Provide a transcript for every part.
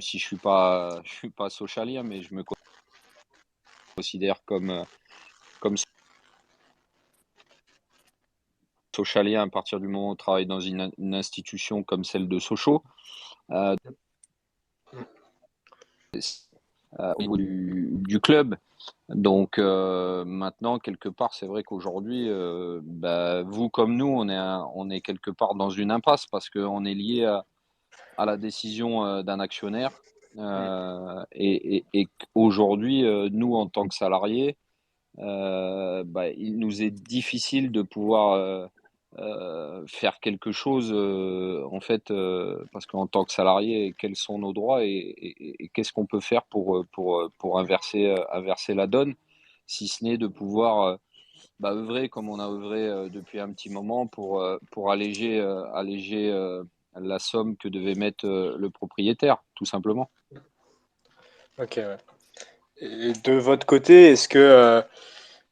si je suis pas socialien, mais je me considère comme socialien à partir du moment où on travaille dans une institution comme celle de Sochaux. Euh, Au niveau du club. Donc maintenant, quelque part, c'est vrai qu'aujourd'hui, bah, vous comme nous, on est quelque part dans une impasse parce qu'on est lié à la décision d'un actionnaire. Et qu'aujourd'hui, nous, en tant que salariés, bah, il nous est difficile de pouvoir faire quelque chose, en fait, parce qu'en tant que salarié, quels sont nos droits et qu'est-ce qu'on peut faire pour inverser la donne, si ce n'est de pouvoir bah, œuvrer comme on a œuvré depuis un petit moment pour alléger la somme que devait mettre le propriétaire, tout simplement. Ok, ouais. Et de votre côté, est-ce que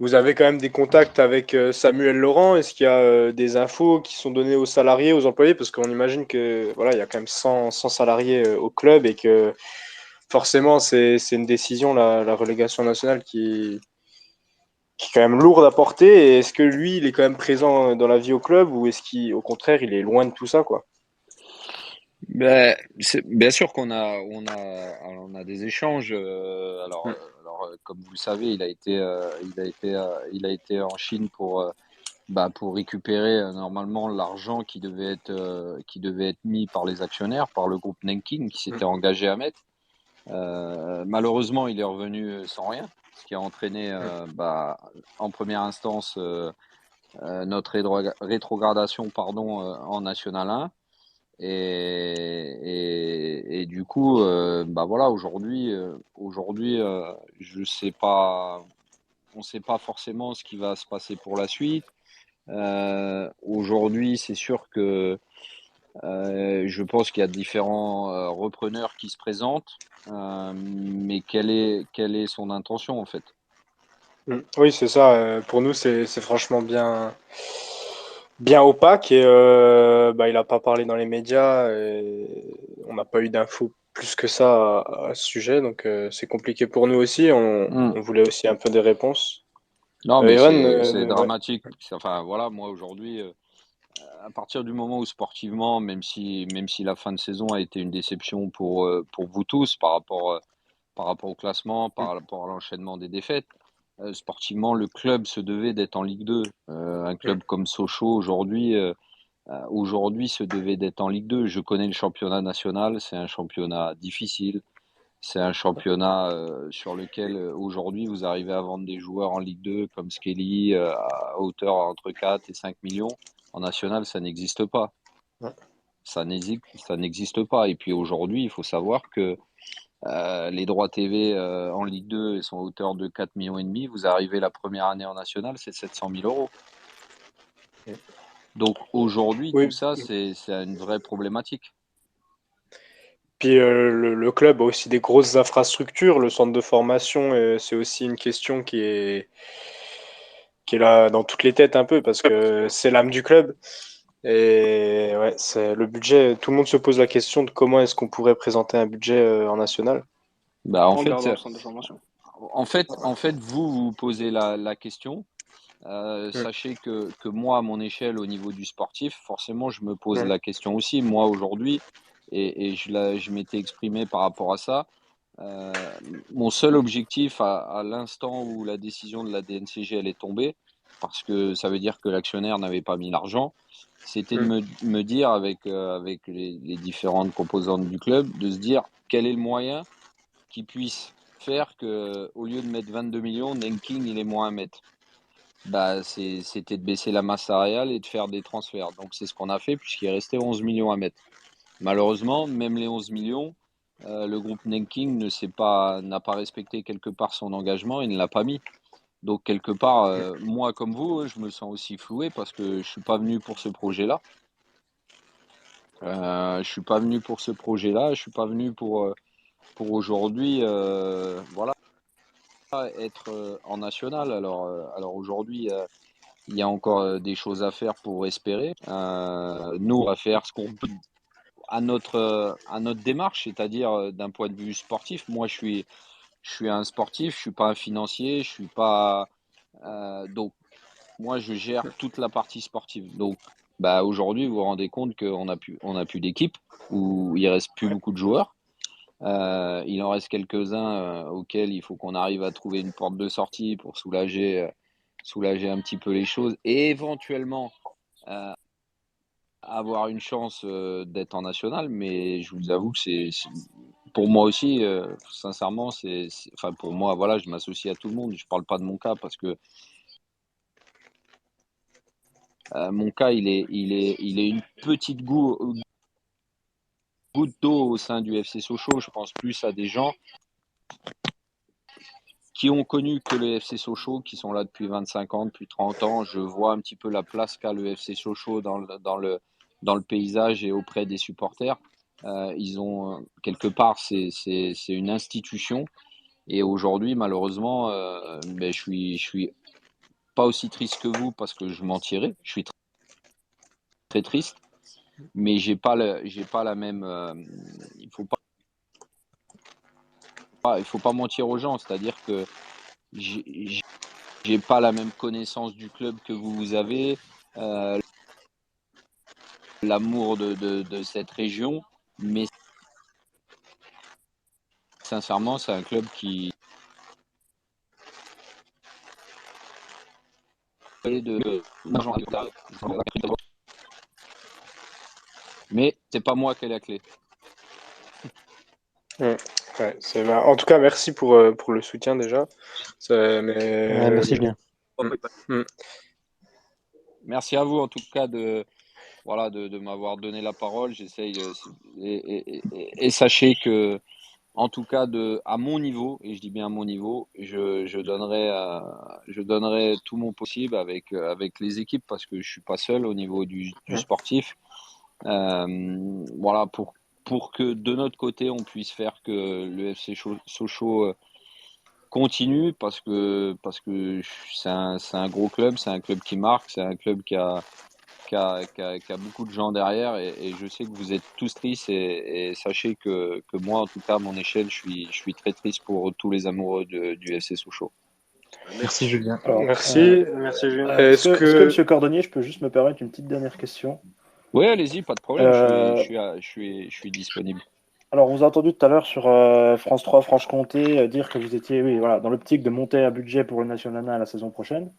vous avez quand même des contacts avec Samuel Laurent? Est-ce qu'il y a des infos qui sont données aux salariés, aux employés? Parce qu'on imagine que voilà, il y a quand même 100 salariés au club et que forcément c'est une décision, la relégation nationale, qui est quand même lourde à porter. Et est-ce que lui, il est quand même présent dans la vie au club ou est-ce qu'au contraire, il est loin de tout ça, quoi? Ben, bien sûr on a des échanges. Mm. Comme vous le savez, il a été en Chine bah, pour récupérer normalement l'argent qui devait être mis par les actionnaires, par le groupe Nenkin qui Mm. s'était engagé à mettre. Malheureusement, il est revenu sans rien, ce qui a entraîné bah, en première instance notre rétrogradation pardon, en National 1. Et du coup, bah voilà, aujourd'hui, je sais pas, on sait pas forcément ce qui va se passer pour la suite. Aujourd'hui, c'est sûr que je pense qu'il y a différents repreneurs qui se présentent, mais quelle est son intention en fait? Mm. Oui, c'est ça. Pour nous, c'est franchement bien opaque et bah, il n'a pas parlé dans les médias. Et on n'a pas eu d'infos plus que ça à ce sujet, donc c'est compliqué pour nous aussi. Hmm. On voulait aussi un peu des réponses. Non, mais Evan, c'est ouais. dramatique. Enfin voilà, moi aujourd'hui, à partir du moment où sportivement, même si la fin de saison a été une déception pour vous tous par rapport au classement, Mm. par rapport à l'enchaînement des défaites. Sportivement, le club se devait d'être en Ligue 2. Un Mm. club comme Sochaux aujourd'hui se devait d'être en Ligue 2. Je connais le championnat national, c'est un championnat difficile. C'est un championnat sur lequel aujourd'hui vous arrivez à vendre des joueurs en Ligue 2 comme Skelly à hauteur entre 4 et 5 millions. En national, ça n'existe pas. Ouais. Ça n'existe pas. Et puis aujourd'hui, il faut savoir que les droits TV en Ligue 2 ils sont à hauteur de 4 millions et demi. Vous arrivez la première année en national, c'est 700 000 euros. Donc aujourd'hui, tout Oui. ça, c'est une vraie problématique. Puis le club a aussi des grosses infrastructures. Le centre de formation, c'est aussi une question qui est là dans toutes les têtes un peu parce que c'est l'âme du club. Et ouais, c'est le budget. Tout le monde se pose la question de comment est-ce qu'on pourrait présenter un budget en national. Bah, En gardant le centre de formation. en fait, vous vous posez la question. Mm. Sachez que moi, à mon échelle, au niveau du sportif, forcément, je me pose Mm. la question aussi. Moi, aujourd'hui, et je m'étais exprimé par rapport à ça. Euh, Mon seul objectif à l'instant où la décision de la DNCG elle est tombée, parce que ça veut dire que l'actionnaire n'avait pas mis l'argent, c'était de Mm. me dire avec les différentes composantes du club, de se dire quel est le moyen qui puisse faire que au lieu de mettre 22 millions, Nenking il est moins à mettre. Bah, c'était de baisser la masse salariale et de faire des transferts. Donc c'est ce qu'on a fait puisqu'il restait 11 millions à mettre. Malheureusement, même les 11 millions, le groupe Nenking n'a pas respecté quelque part son engagement et ne l'a pas mis. Donc quelque part, moi comme vous, je me sens aussi floué parce que je suis pas venu pour ce projet-là. Je suis pas venu pour ce projet-là. Je suis pas venu pour aujourd'hui, voilà, être en national. Alors aujourd'hui, il y a encore des choses à faire pour espérer. Nous, on va faire ce qu'on peut à notre démarche, c'est-à-dire d'un point de vue sportif. Moi, je suis un sportif, je suis pas un financier, je suis pas donc moi je gère toute la partie sportive. Donc bah aujourd'hui, vous vous rendez compte on a plus d'équipe où il reste plus beaucoup de joueurs. Il en reste quelques-uns auxquels il faut qu'on arrive à trouver une porte de sortie pour soulager un petit peu les choses et éventuellement euh, avoir une chance d'être en national. Mais je vous avoue que pour moi aussi, sincèrement, enfin pour moi, voilà, je m'associe à tout le monde. Je parle pas de mon cas parce que mon cas, il est une petite goutte d'eau au sein du FC Sochaux. Je pense plus à des gens qui ont connu que le FC Sochaux, qui sont là depuis 25 ans, depuis 30 ans. Je vois un petit peu la place qu'a le FC Sochaux dans le paysage et auprès des supporters. Ils ont quelque part, c'est une institution. Et aujourd'hui, malheureusement, ben, je suis pas aussi triste que vous parce que je mentirais. Je suis très, très triste, mais j'ai pas la même. Il faut il faut pas mentir aux gens. C'est-à-dire que j'ai j'ai pas la même connaissance du club que vous avez, l'amour de cette région, mais sincèrement, c'est un club qui mais c'est pas moi qui ai la clé. Ouais, en tout cas, merci pour le soutien déjà. Ouais, merci Julien. Mm. Merci à vous en tout cas voilà, de m'avoir donné la parole. J'essaye et sachez que en tout cas à mon niveau, et je dis bien à mon niveau, je donnerai tout mon possible avec les équipes parce que je suis pas seul au niveau du sportif. Voilà, pour que de notre côté, on puisse faire que le FC Sochaux continue parce que c'est un gros club, c'est un club qui marque, c'est un club qui a beaucoup de gens derrière et je sais que vous êtes tous tristes et sachez que moi, en tout cas, à mon échelle, je suis très triste pour tous les amoureux du FC Sochaux. Merci Julien. Alors, merci Julien. Est-ce que Monsieur Cordonnier, je peux juste me permettre une petite dernière question? Oui, allez-y, pas de problème, je suis disponible. Alors, on vous a entendu tout à l'heure sur France 3 Franche-Comté dire que vous étiez, oui, voilà, dans l'optique de monter un budget pour le National la saison prochaine.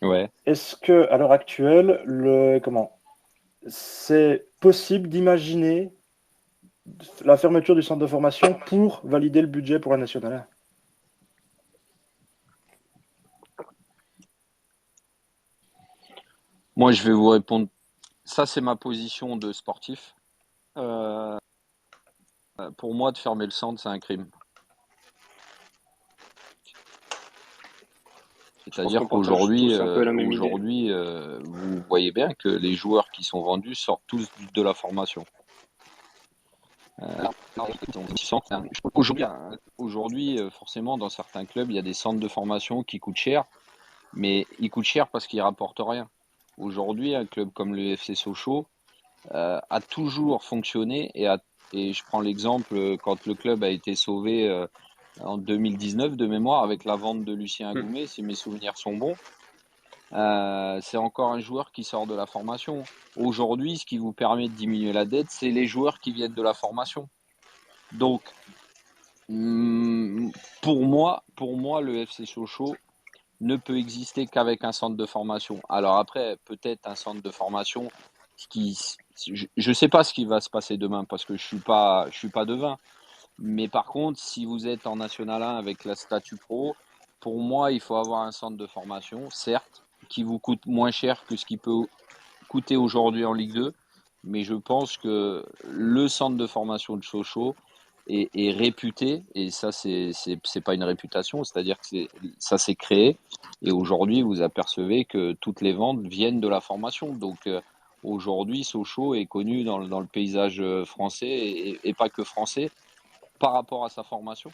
Ouais. Est-ce que, à l'heure actuelle, c'est possible d'imaginer la fermeture du centre de formation pour valider le budget pour la National? Moi, je vais vous répondre. Ça, c'est ma position de sportif. Pour moi, de fermer le centre, c'est un crime. C'est-à-dire qu'aujourd'hui, vous voyez bien que les joueurs qui sont vendus sortent tous de la formation. Aujourd'hui, forcément, dans certains clubs, il y a des centres de formation qui coûtent cher, mais ils coûtent cher parce qu'ils rapportent rien. Aujourd'hui, un club comme le FC Sochaux a toujours fonctionné et je prends l'exemple quand le club a été sauvé en 2019 de mémoire avec la vente de Lucien Agoumet, si mes souvenirs sont bons. C'est encore un joueur qui sort de la formation. Aujourd'hui, ce qui vous permet de diminuer la dette, c'est les joueurs qui viennent de la formation. Donc, pour moi, le FC Sochaux ne peut exister qu'avec un centre de formation. Alors après, peut-être un centre de formation je ne sais pas ce qui va se passer demain parce que je suis pas devin. Mais par contre, si vous êtes en National 1 avec la statut pro, pour moi, il faut avoir un centre de formation, certes, qui vous coûte moins cher que ce qui peut coûter aujourd'hui en Ligue 2. Mais je pense que le centre de formation de Sochaux est réputé, et ça, c'est pas une réputation, c'est-à-dire que ça s'est créé. Et aujourd'hui, vous apercevez que toutes les ventes viennent de la formation. Donc, aujourd'hui, Sochaux est connu dans le paysage français et pas que français par rapport à sa formation.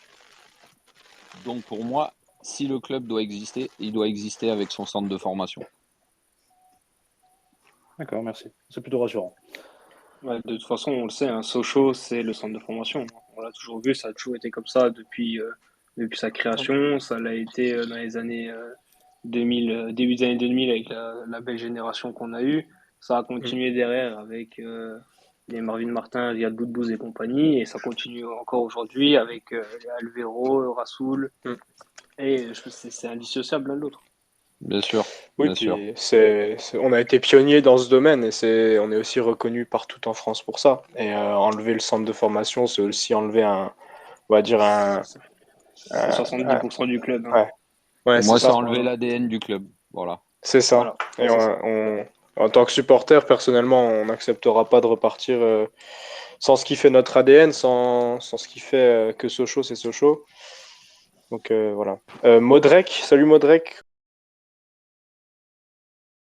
Donc pour moi, si le club doit exister, il doit exister avec son centre de formation. D'accord, merci. C'est plutôt rassurant. Ouais, de toute façon, on le sait, un Sochaux, c'est le centre de formation. On l'a toujours vu, ça a toujours été comme ça depuis sa création. Ça l'a été dans les années 2000, début des années 2000 avec la belle génération qu'on a eue. Ça a Mm. continué derrière avec les Marvin Martin, Riyad Boudbouz et compagnie. Et ça continue encore aujourd'hui avec les Alvero, Rassoul. Mm. Et c'est indissociable l'un de l'autre. Bien sûr, Oui, bien sûr. puis on a été pionnier dans ce domaine et on est aussi reconnu partout en France pour ça. Et enlever le centre de formation, c'est aussi enlever on va dire C'est un- un- 70% du club, hein. ouais, ouais, Pour c'est moi, c'est ça, enlever Voilà. l'ADN du club. Voilà. c'est ça. Voilà. Et C'est ça. en tant que supporter, personnellement, on n'acceptera pas de repartir sans ce qui fait notre ADN, sans ce qui fait que Sochaux, c'est Sochaux. Donc voilà. Modrek, salut Modrek.